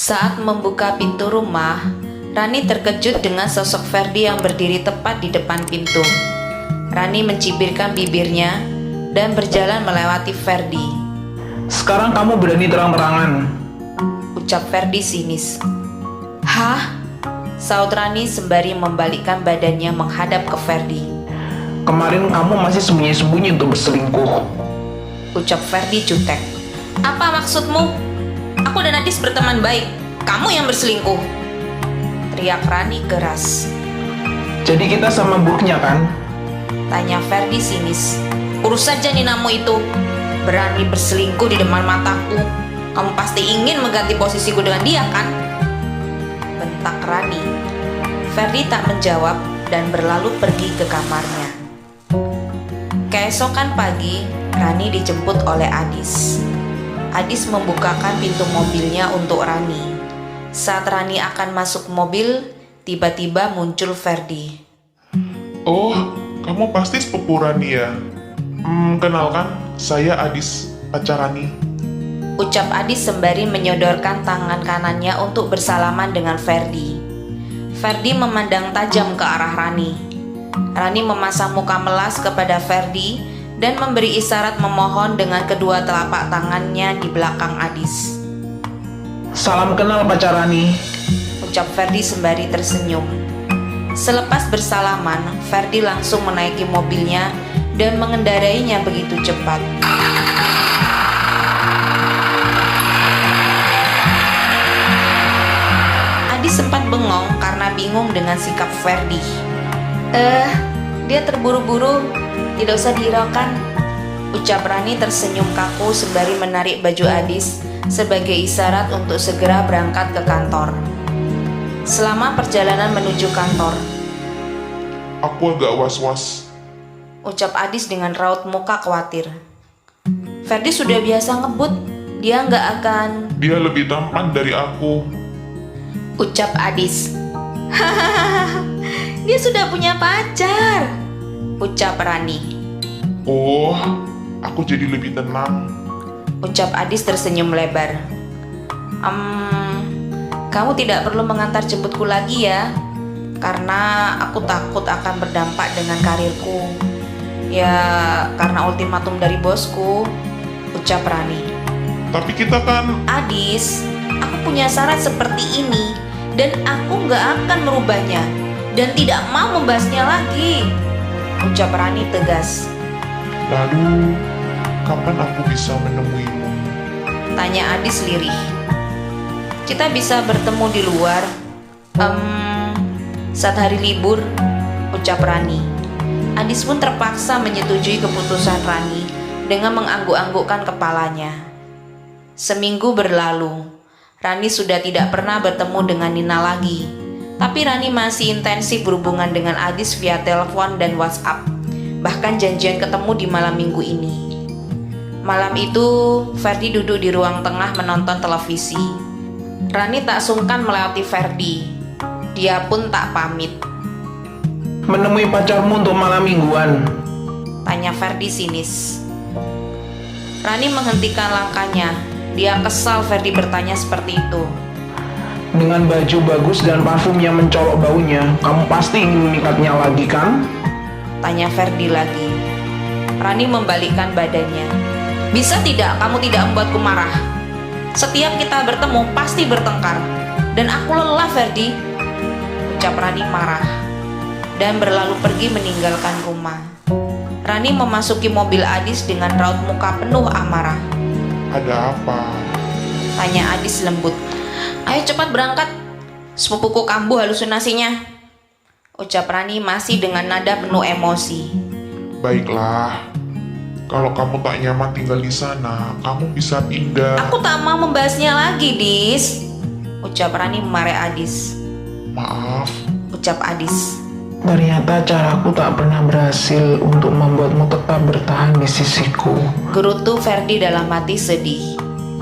Saat membuka pintu rumah, Rani terkejut dengan sosok Ferdi yang berdiri tepat di depan pintu. Rani mencibirkan bibirnya dan berjalan melewati Ferdi. Sekarang kamu berani terang-terangan. Ucap Ferdi sinis. Hah? Saut Rani sembari membalikkan badannya menghadap ke Ferdi. Kemarin kamu masih sembunyi-sembunyi untuk berselingkuh. Ucap Ferdi jutek. Apa maksudmu? Aku dan Adis berteman baik. Kamu yang berselingkuh. Teriak Rani keras. Jadi kita sama buruknya kan? Tanya Ferdi sinis. Urus saja ninamu itu. Berani berselingkuh di depan mataku. Kamu pasti ingin mengganti posisiku dengan dia kan? Bentak Rani. Ferdi tak menjawab dan berlalu pergi ke kamarnya. Keesokan pagi, Rani dijemput oleh Adis. Adis membukakan pintu mobilnya untuk Rani. Saat Rani akan masuk mobil, tiba-tiba muncul Ferdi. Oh, kamu pasti sepupu Rani ya? Kenalkan, saya Adis, pacar Rani. Ucap Adis sembari menyodorkan tangan kanannya untuk bersalaman dengan Ferdi. Ferdi memandang tajam ke arah Rani. Rani memasang muka melas kepada Ferdi dan memberi isyarat memohon dengan kedua telapak tangannya di belakang Adis. Salam kenal pacar Rani. Ucap Ferdi sembari tersenyum. Selepas bersalaman, Ferdi langsung menaiki mobilnya dan mengendarainya begitu cepat. Adis sempat bengong karena bingung dengan sikap Ferdi. Dia terburu-buru, tidak usah dihiraukan. Ucap Rani tersenyum kaku sembari menarik baju Adis sebagai isyarat untuk segera berangkat ke kantor. Selama perjalanan menuju kantor, Aku agak was-was. ucap Adis dengan raut muka khawatir. Ferdi sudah biasa ngebut, dia nggak akan. Dia lebih tampan dari aku. Ucap Adis. Hahaha, dia sudah punya pacar. Ucap Rani. Oh, aku jadi lebih tenang. Ucap Adis tersenyum lebar. Kamu tidak perlu mengantar jemputku lagi ya, karena aku takut akan berdampak dengan karirku. Ya, karena ultimatum dari bosku. Ucap Rani. Tapi kita kan... Adis, aku punya syarat seperti ini dan aku nggak akan merubahnya dan tidak mau membahasnya lagi. Ucap Rani tegas. Lalu, kapan aku bisa menemuimu? Tanya Adis lirih. Kita bisa bertemu di luar saat hari libur. Ucap Rani. Adis pun terpaksa menyetujui keputusan Rani dengan mengangguk-anggukkan kepalanya. Seminggu berlalu. Rani sudah tidak pernah bertemu dengan Nina lagi. Tapi Rani masih intensif berhubungan dengan Adis via telepon dan WhatsApp. Bahkan janjian ketemu di malam minggu ini. Malam itu, Ferdi duduk di ruang tengah menonton televisi. Rani tak sungkan melewati Ferdi. Dia pun tak pamit. Menemui pacarmu untuk malam mingguan. Tanya Ferdi sinis. Rani menghentikan langkahnya. Dia kesal Ferdi bertanya seperti itu. Dengan baju bagus dan parfum yang mencolok baunya, kamu pasti ingin memikatnya lagi kan? Tanya Ferdi lagi. Rani membalikkan badannya. Bisa tidak kamu tidak membuatku marah? Setiap kita bertemu pasti bertengkar. Dan aku lelah Ferdi. Ucap Rani marah. Dan berlalu pergi meninggalkan rumah. Rani memasuki mobil Adis dengan raut muka penuh amarah. Ada apa? Tanya Adis lembut. Ayo cepat berangkat. Sepupuku kambuh halusinasinya. Ucap Rani masih dengan nada penuh emosi. Baiklah. Kalau kamu tak nyaman tinggal di sana, kamu bisa pindah. Aku tak mau membahasnya lagi, Dis. Ucap Rani memarahi Adis. Maaf. Ucap Adis. Ternyata caraku tak pernah berhasil untuk membuatmu tetap bertahan di sisiku. Gerutu Ferdi dalam hati sedih.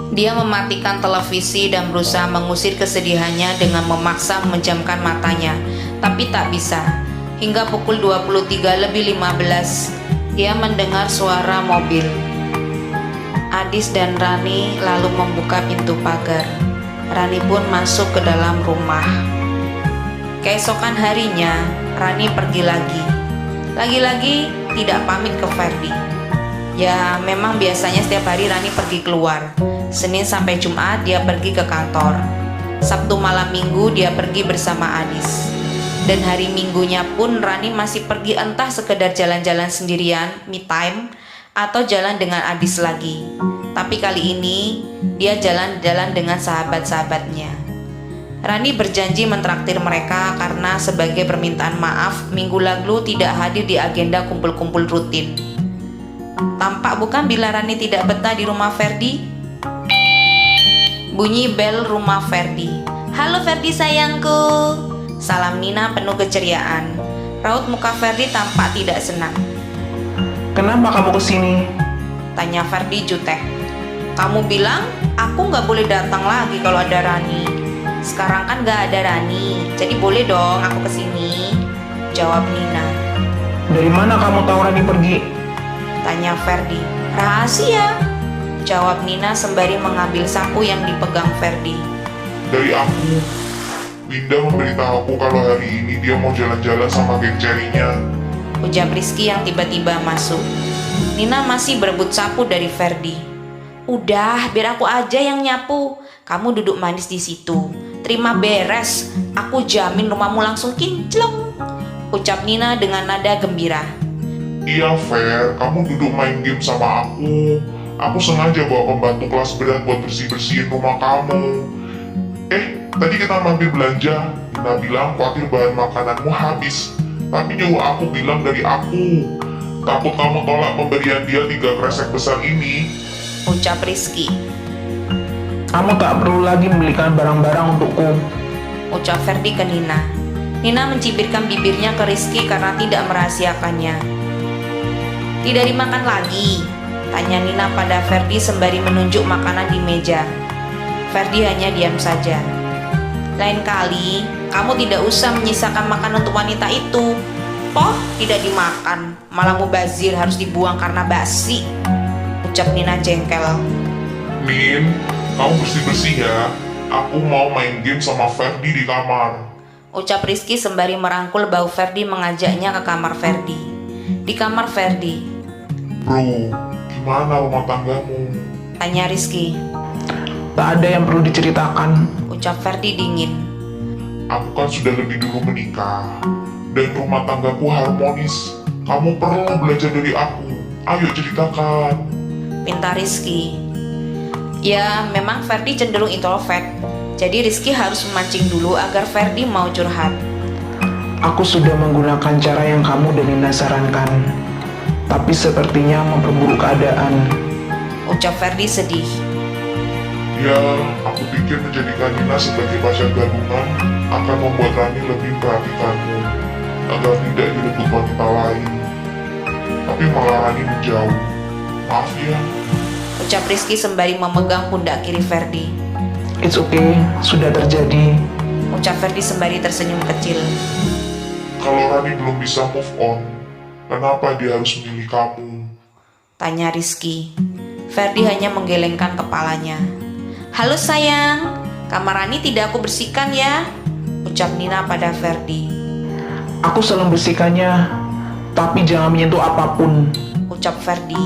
Dia mematikan televisi dan berusaha mengusir kesedihannya dengan memaksa memejamkan matanya. Tapi tak bisa. Hingga pukul 23:15, dia mendengar suara mobil. Adis dan Rani lalu membuka pintu pagar. Rani pun masuk ke dalam rumah. Keesokan harinya, Rani pergi lagi. Lagi-lagi tidak pamit ke Ferdi. Ya, memang biasanya setiap hari Rani pergi keluar. Senin sampai Jumat dia pergi ke kantor. Sabtu malam Minggu dia pergi bersama Adis. Dan hari Minggunya pun Rani masih pergi entah sekedar jalan-jalan sendirian, me time, atau jalan dengan Adis lagi. Tapi kali ini dia jalan-jalan dengan sahabat-sahabatnya. Rani berjanji mentraktir mereka karena sebagai permintaan maaf minggu lalu tidak hadir di agenda kumpul-kumpul rutin. Tampak bukan bila Rani tidak betah di rumah Ferdi? Bunyi bel rumah Ferdi. "Halo Ferdi sayangku." Salam Nina penuh keceriaan. Raut muka Ferdi tampak tidak senang. Kenapa kamu kesini? Tanya Ferdi jutek. "Kamu bilang aku nggak boleh datang lagi kalau ada Rani. Sekarang kan nggak ada Rani, jadi boleh dong aku kesini," jawab Nina. Dari mana kamu tahu Rani pergi? Tanya Ferdi. "Rahasia," jawab Nina sembari mengambil sapu yang dipegang Ferdi. Dari aku, Winda memberitahuku kalau hari ini dia mau jalan-jalan sama geng cerinya. Ujar Rizky yang tiba-tiba masuk. Nina masih berebut sapu dari Ferdi. "Udah, biar aku aja yang nyapu. Kamu duduk manis di situ. Terima beres. Aku jamin rumahmu langsung kinclong," ucap Nina dengan nada gembira. Iya Fer, kamu duduk main game sama aku. Aku sengaja bawa pembantu kelas berat buat bersih-bersihin rumah kamu. Tadi kita mampir belanja. Nina bilang khawatir bahan makananmu habis. Tapi nyuruh aku bilang dari aku. Takut kamu tolak pemberian dia 3 kresek besar ini. Ucap Rizky. Kamu tak perlu lagi membelikan barang-barang untukku. Ucap Ferdi ke Nina. Nina mencibirkan bibirnya ke Rizky karena tidak merahasiakannya. "Tidak dimakan lagi?" tanya Nina pada Ferdi sembari menunjuk makanan di meja. Ferdi hanya diam saja. "Lain kali, kamu tidak usah menyisakan makanan untuk wanita itu. Toh tidak dimakan, malah mubazir harus dibuang karena basi," ucap Nina jengkel. Min, kamu bersih-bersih ya. Aku mau main game sama Ferdi di kamar. Ucap Rizky sembari merangkul bau Ferdi mengajaknya ke kamar Ferdi. Di kamar Ferdi, Bro, gimana rumah tanggamu? tanya Rizky. Tak ada yang perlu diceritakan. Ucap Ferdi dingin. Aku kan sudah lebih dulu menikah. Dan rumah tanggaku harmonis. Kamu perlu belajar dari aku. Ayo ceritakan. Pinta Rizky. Ya, memang Ferdi cenderung introvert. Jadi Rizky harus memancing dulu agar Ferdi mau curhat. Aku sudah menggunakan cara yang kamu dan Nina sarankan. Tapi sepertinya memperburuk keadaan. Ucap Ferdi sedih. Ya, aku pikir menjadikan Nina sebagai pacar gabungan akan membuat Rani lebih memperhatikanmu agar tidak direbut wanita lain. Tapi malah Rani menjauh. Maaf ya. Ucap Rizky sembari memegang pundak kiri Ferdi. It's okay, sudah terjadi. Ucap Ferdi sembari tersenyum kecil. Kalau Rani belum bisa move on, kenapa dia harus memilih kamu? Tanya Rizky. Ferdi hanya menggelengkan kepalanya. "Halo sayang, kamar Rani tidak aku bersihkan ya," ucap Nina pada Ferdi. Aku selalu bersihkannya, tapi jangan menyentuh apapun. Ucap Ferdi.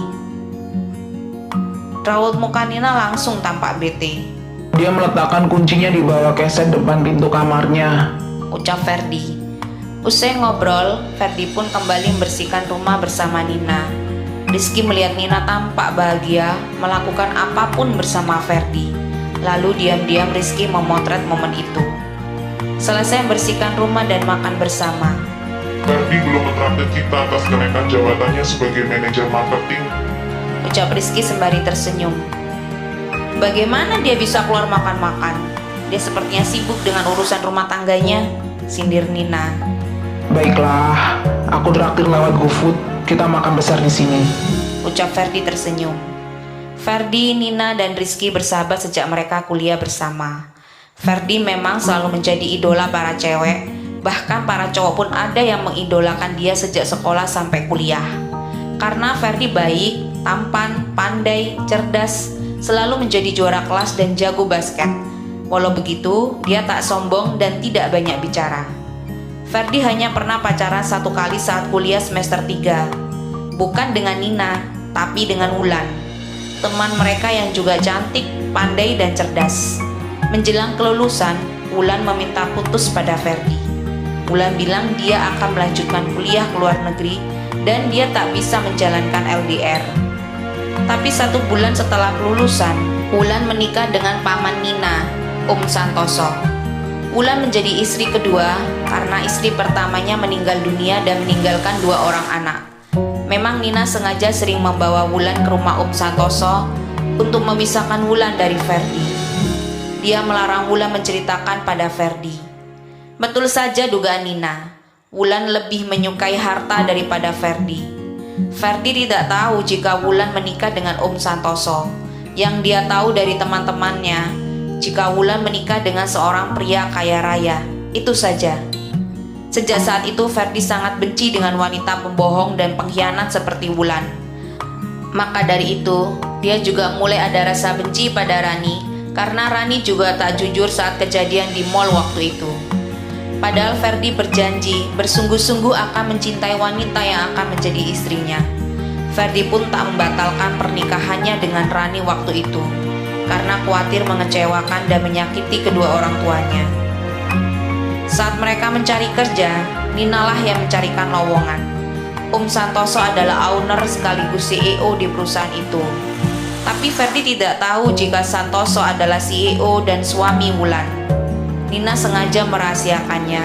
Raut muka Nina langsung tampak bete. Dia meletakkan kuncinya di bawah keset depan pintu kamarnya. Ucap Ferdi. Usai ngobrol, Ferdi pun kembali membersihkan rumah bersama Nina. Rizky melihat Nina tampak bahagia melakukan apapun bersama Ferdi. Lalu diam-diam Rizky memotret momen itu. Selesai membersihkan rumah dan makan bersama. Ferdi belum mentraktir kita atas kenaikan jabatannya sebagai manajer marketing. Ucap Rizky sembari tersenyum. Bagaimana dia bisa keluar makan-makan? Dia sepertinya sibuk dengan urusan rumah tangganya, sindir Nina. Baiklah, aku traktir lewat GoFood. Kita makan besar di sini. Ucap Ferdi tersenyum. Ferdi, Nina, dan Rizky bersahabat sejak mereka kuliah bersama. Ferdi memang selalu menjadi idola para cewek, bahkan para cowok pun ada yang mengidolakan dia sejak sekolah sampai kuliah. Karena Ferdi baik, tampan, pandai, cerdas, selalu menjadi juara kelas dan jago basket. Walau begitu, dia tak sombong dan tidak banyak bicara. Ferdi hanya pernah pacaran 1 kali saat kuliah semester 3. Bukan dengan Nina, tapi dengan Wulan, teman mereka yang juga cantik, pandai, dan cerdas. Menjelang kelulusan, Wulan meminta putus pada Ferdi. Wulan bilang dia akan melanjutkan kuliah ke luar negeri dan dia tak bisa menjalankan LDR. Tapi 1 bulan setelah kelulusan, Wulan menikah dengan paman Nina, Om Santoso. Wulan menjadi istri kedua karena istri pertamanya meninggal dunia dan meninggalkan 2 orang anak. Memang Nina sengaja sering membawa Wulan ke rumah Om Santoso untuk memisahkan Wulan dari Ferdi. Dia melarang Wulan menceritakan pada Ferdi. Betul saja dugaan Nina, Wulan lebih menyukai harta daripada Ferdi. Ferdi tidak tahu jika Wulan menikah dengan Om Santoso. Yang dia tahu dari teman-temannya, jika Wulan menikah dengan seorang pria kaya raya, itu saja. Sejak saat itu Ferdi sangat benci dengan wanita pembohong dan pengkhianat seperti Wulan. Maka dari itu, dia juga mulai ada rasa benci pada Rani karena Rani juga tak jujur saat kejadian di mall waktu itu. Padahal Ferdi berjanji bersungguh-sungguh akan mencintai wanita yang akan menjadi istrinya. Ferdi pun tak membatalkan pernikahannya dengan Rani waktu itu karena khawatir mengecewakan dan menyakiti kedua orang tuanya. Saat mereka mencari kerja, Nina lah yang mencarikan lowongan. Om Santoso adalah owner sekaligus CEO di perusahaan itu. Tapi Ferdi tidak tahu jika Santoso adalah CEO dan suami Wulan. Nina sengaja merahasiakannya,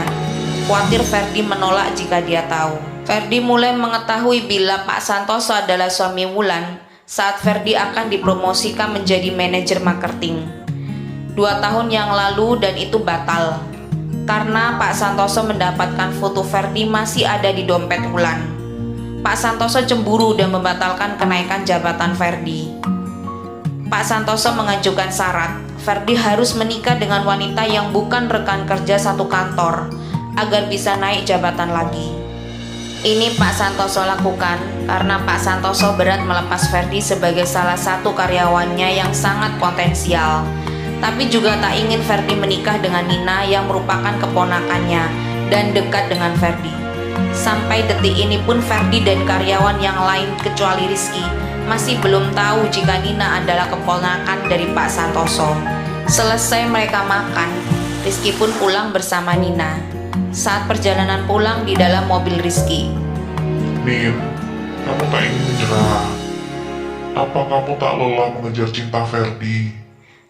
khawatir Ferdi menolak jika dia tahu. Ferdi mulai mengetahui bila Pak Santoso adalah suami Wulan saat Ferdi akan dipromosikan menjadi manajer marketing 2 tahun yang lalu, dan itu batal karena Pak Santoso mendapatkan foto Ferdi masih ada di dompet Wulan. Pak Santoso cemburu dan membatalkan kenaikan jabatan Ferdi. Pak Santoso mengajukan syarat Ferdi harus menikah dengan wanita yang bukan rekan kerja satu kantor agar bisa naik jabatan lagi. Ini Pak Santoso lakukan karena Pak Santoso berat melepas Ferdi sebagai salah satu karyawannya yang sangat potensial. Tapi juga tak ingin Ferdi menikah dengan Nina yang merupakan keponakannya dan dekat dengan Ferdi. Sampai detik ini pun Ferdi dan karyawan yang lain kecuali Rizky masih belum tahu jika Nina adalah keponakan dari Pak Santoso. Selesai mereka makan, Rizky pun pulang bersama Nina. Saat perjalanan pulang di dalam mobil Rizky, Nin, kamu tak ingin menyerah? Apa kamu tak lelah mengejar cinta Ferdi?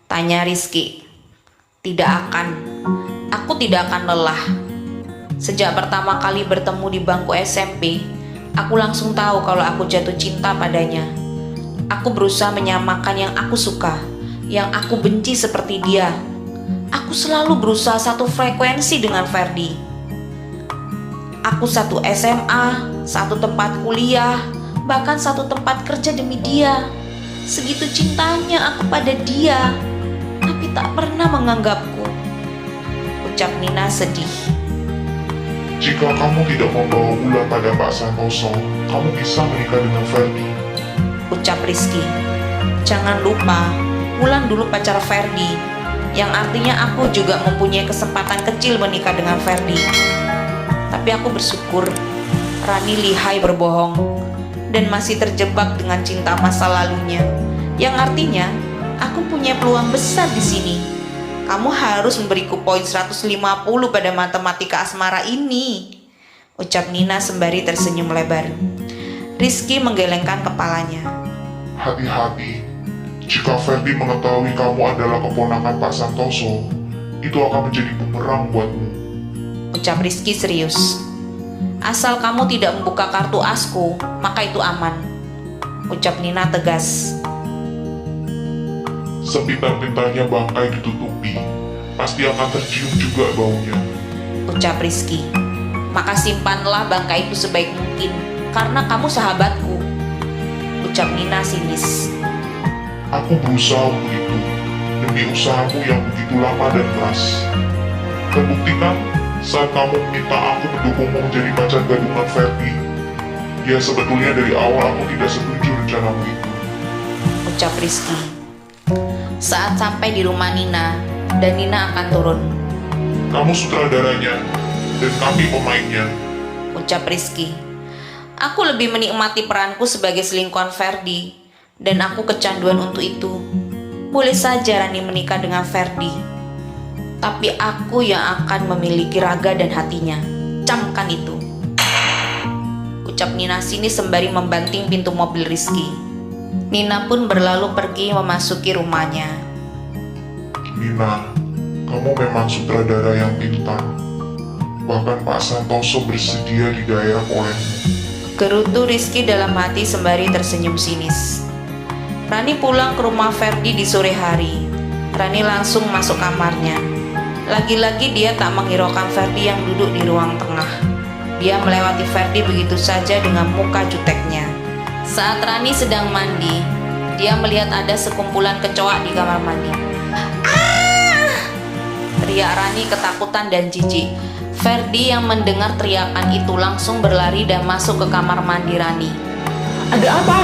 tanya Rizky. Tidak akan. Aku tidak akan lelah. Sejak pertama kali bertemu di bangku SMP, aku langsung tahu kalau aku jatuh cinta padanya. Aku berusaha menyamakan yang aku suka, yang aku benci seperti dia. Aku selalu berusaha satu frekuensi dengan Ferdi. Aku satu SMA, satu tempat kuliah, bahkan satu tempat kerja demi dia. Segitu cintanya aku pada dia, tapi tak pernah menganggapku, ucap Nina sedih. Jika kamu tidak membawa Wulan pada Pak Santoso, kamu bisa menikah dengan Ferdi. Ucap Rizky. Jangan lupa, Wulan dulu pacar Ferdi, yang artinya aku juga mempunyai kesempatan kecil menikah dengan Ferdi. Tapi aku bersyukur Rani lihai berbohong dan masih terjebak dengan cinta masa lalunya, yang artinya aku punya peluang besar di sini. Kamu harus memberiku poin 150 pada matematika asmara ini, ucap Nina sembari tersenyum lebar. Rizky menggelengkan kepalanya. Hati-hati, jika Ferdi mengetahui kamu adalah keponakan Pak Santoso, itu akan menjadi bumerang buatmu, ucap Rizky serius. Asal kamu tidak membuka kartu asku, maka itu aman, ucap Nina tegas. Sepintar-pintarnya bangkai ditutupi, pasti akan tercium juga baunya, ucap Rizky. Maka simpanlah bangkai itu sebaik mungkin, karena kamu sahabatku, ucap Nina sinis. Aku berusaha untuk itu, demi usahamu yang begitu lama dan keras. Terbuktikan saat kamu meminta aku mendukungmu menjadi pacar gadungan Ferdi. Ya sebetulnya dari awal aku tidak setuju rencanamu itu, ucap Rizky. Saat sampai di rumah Nina, dan Nina akan turun. Kamu sutradaranya, dan kami pemainnya. Ucap Rizky. Aku lebih menikmati peranku sebagai selingkuhan Ferdi, dan aku kecanduan untuk itu. Boleh saja Rani menikah dengan Ferdi, tapi aku yang akan memiliki raga dan hatinya. Camkan itu. Ucap Nina sini sembari membanting pintu mobil Rizky. Nina pun berlalu pergi memasuki rumahnya. Nina, kamu memang sutradara yang pintar. Bahkan Pak Santoso bersedia digayar olehmu. Gerutu Rizky dalam hati sembari tersenyum sinis. Rani pulang ke rumah Ferdi di sore hari. Rani langsung masuk kamarnya. Lagi-lagi dia tak menghiraukan Ferdi yang duduk di ruang tengah. Dia melewati Ferdi begitu saja dengan muka juteknya. Saat Rani sedang mandi, dia melihat ada sekumpulan kecoak di kamar mandi. "Ah!" teriak Rani ketakutan dan jijik. Ferdi yang mendengar teriakan itu langsung berlari dan masuk ke kamar mandi Rani. Ada apa?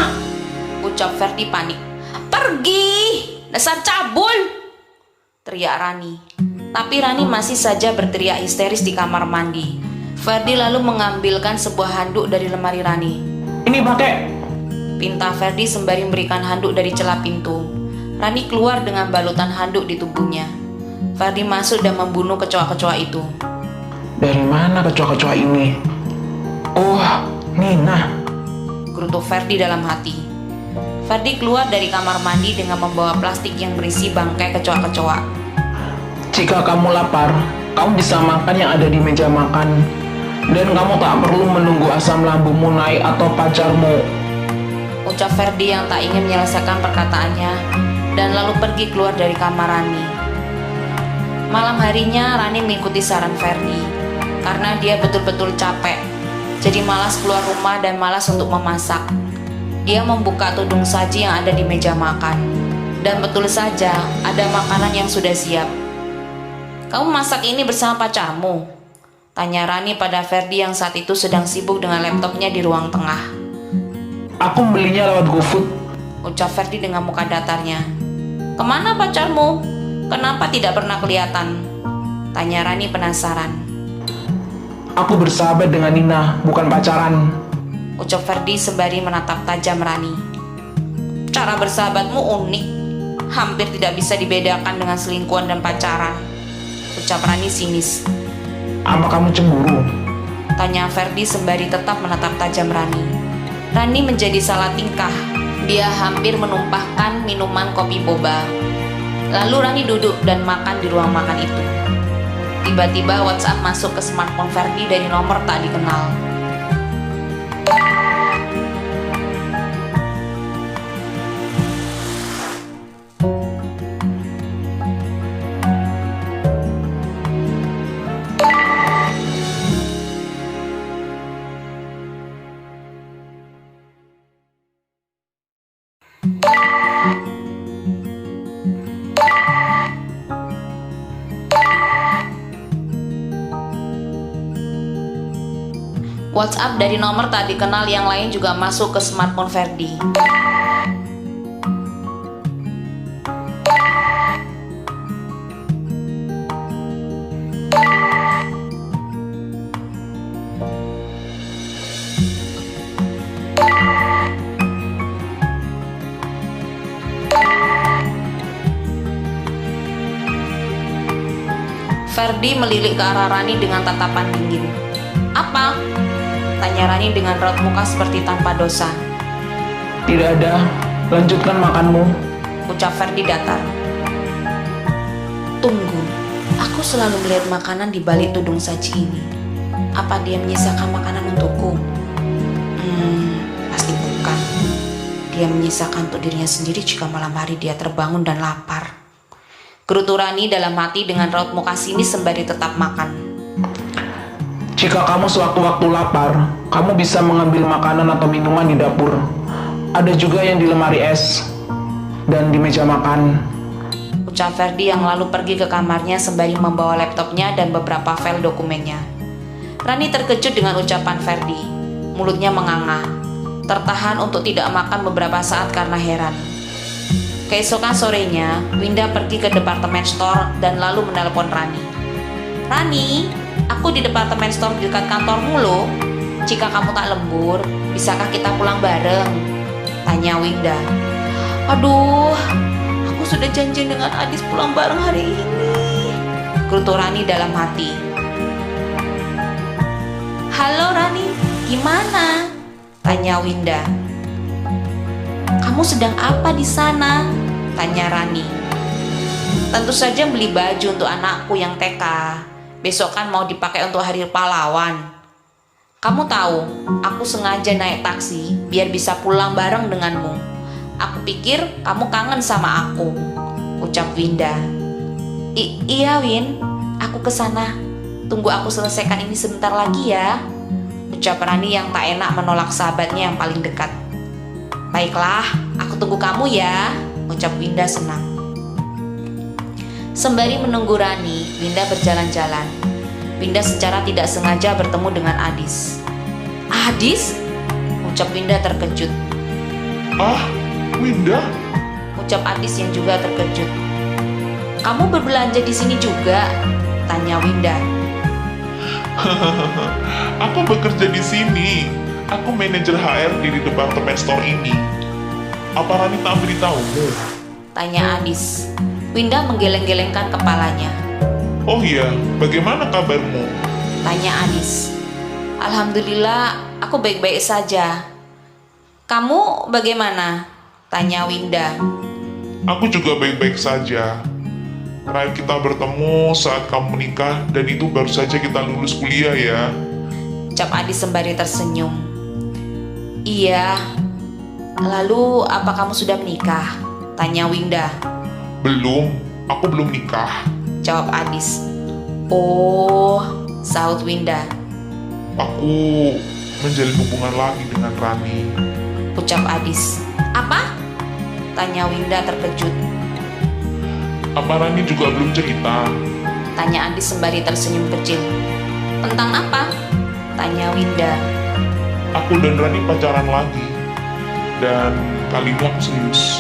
Ucap Ferdi panik. "Pergi! Dasar cabul!" teriak Rani. Tapi Rani masih saja berteriak histeris di kamar mandi. Ferdi lalu mengambilkan sebuah handuk dari lemari Rani. Ini pakai. Pinta Ferdi sembari memberikan handuk dari celah pintu. Rani keluar dengan balutan handuk di tubuhnya. Ferdi masuk dan membunuh kecoa-kecoa itu. Dari mana kecoa-kecoa ini? Oh, Nina. Gerutu Ferdi dalam hati. Ferdi keluar dari kamar mandi dengan membawa plastik yang berisi bangkai kecoa-kecoa. Jika kamu lapar, kamu bisa makan yang ada di meja makan. Dan kamu tak perlu menunggu asam lambungmu naik atau pacarmu. Ucap Ferdi yang tak ingin menyelesaikan perkataannya dan lalu pergi keluar dari kamar Rani. Malam harinya Rani mengikuti saran Ferdi karena dia betul-betul capek. Jadi malas keluar rumah dan malas untuk memasak. Dia membuka tudung saji yang ada di meja makan. Dan betul saja ada makanan yang sudah siap. "Kamu masak ini bersama pacarmu?" tanya Rani pada Ferdi yang saat itu sedang sibuk dengan laptopnya di ruang tengah. Aku belinya lewat GoFood. Ucap Ferdi dengan muka datarnya. "Kemana pacarmu? Kenapa tidak pernah kelihatan?" tanya Rani penasaran. Aku bersahabat dengan Nina, bukan pacaran. Ucap Ferdi sembari menatap tajam Rani. "Cara bersahabatmu unik. Hampir tidak bisa dibedakan dengan selingkuhan dan pacaran." Ucap Rani sinis. Apa kamu cemburu? Tanya Ferdi sembari tetap menatap tajam Rani. Rani menjadi salah tingkah. Dia hampir menumpahkan minuman kopi boba. Lalu Rani duduk dan makan di ruang makan itu. Tiba-tiba WhatsApp masuk ke smartphone Ferdi dari nomor tak dikenal. WhatsApp dari nomor tak dikenal yang lain juga masuk ke smartphone Ferdi. Ferdi melirik ke arah Rani dengan tatapan dingin. "Apa?" tanya Rani dengan raut muka seperti tanpa dosa. Tidak ada, lanjutkan makanmu. Ucap Ferdi datar. "Tunggu, aku selalu melihat makanan di balik tudung saji ini. Apa dia menyisakan makanan untukku?" Pasti bukan. Dia menyisakan untuk dirinya sendiri jika malam hari dia terbangun dan lapar. Gerutu Rani dalam hati dengan raut muka sinis sembari tetap makan. Jika kamu sewaktu-waktu lapar, kamu bisa mengambil makanan atau minuman di dapur. Ada juga yang di lemari es dan di meja makan. Ucap Ferdi yang lalu pergi ke kamarnya sembari membawa laptopnya dan beberapa file dokumennya. Rani terkejut dengan ucapan Ferdi. Mulutnya menganga, tertahan untuk tidak makan beberapa saat karena heran. Keesokan sorenya, Winda pergi ke departemen store dan lalu menelpon Rani. Rani, aku di departemen store di dekat kantormu loh. Jika kamu tak lembur, bisakah kita pulang bareng? Tanya Winda. Aduh, aku sudah janji dengan Adis pulang bareng hari ini, gerutu Rani dalam hati. Halo Rani, gimana? Tanya Winda. Kamu sedang apa di sana? Tanya Rani. Tentu saja beli baju untuk anakku yang TK. Besok kan mau dipakai untuk hari pahlawan. Kamu tahu, aku sengaja naik taksi biar bisa pulang bareng denganmu. Aku pikir kamu kangen sama aku, ucap Winda. Iya Win, aku kesana. Tunggu aku selesaikan ini sebentar lagi ya, ucap Rani yang tak enak menolak sahabatnya yang paling dekat. Baiklah, aku tunggu kamu ya, ucap Winda senang. Sembari menunggu Rani, Winda berjalan-jalan. Winda secara tidak sengaja bertemu dengan Adis. Adis? Ucap Winda terkejut. Ah, Winda? Ucap Adis yang juga terkejut. Kamu berbelanja di sini juga? Tanya Winda. Aku bekerja di sini. Aku manajer HRD di departemen store ini. Apa Rani tak beritahumu? Tanya Adis. Winda menggeleng-gelengkan kepalanya. Oh iya, bagaimana kabarmu? Tanya Adis. Alhamdulillah, aku baik-baik saja. Kamu bagaimana? Tanya Winda. Aku juga baik-baik saja. Terakhir kita bertemu saat kamu menikah dan itu baru saja kita lulus kuliah ya. Ucap Adis sembari tersenyum. Iya. Lalu apa kamu sudah menikah? Tanya Winda. Belum, aku belum nikah. Jawab Adis. Oh, sahut Winda. Aku menjalin hubungan lagi dengan Rani. Ucap Adis. Apa? Tanya Winda terkejut. Apa Rani juga belum cerita? Tanya Adis sembari tersenyum kecil. Tentang apa? Tanya Winda. Aku dan Rani pacaran lagi. Dan kali ini aku serius.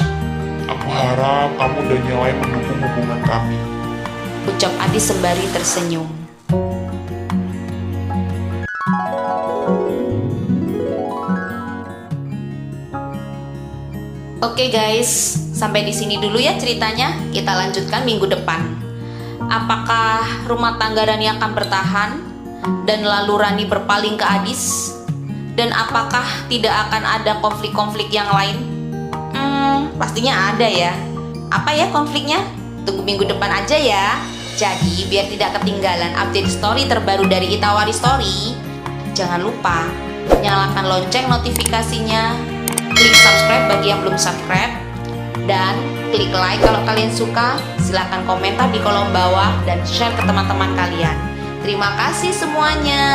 Aku harap kamu dan yang lain mendukung hubungan kami. Ucap Adis sembari tersenyum. Oke guys, sampai di sini dulu ya ceritanya. Kita lanjutkan minggu depan. Apakah rumah tangga Rani akan bertahan dan lalu Rani berpaling ke Adis? Dan apakah tidak akan ada konflik-konflik yang lain? Pastinya ada ya. Apa ya konfliknya? Tunggu minggu depan aja ya. Jadi biar tidak ketinggalan update story terbaru dari Itawari Story, jangan lupa nyalakan lonceng notifikasinya, klik subscribe bagi yang belum subscribe, dan klik like kalau kalian suka. Silahkan komentar di kolom bawah dan share ke teman-teman kalian. Terima kasih semuanya.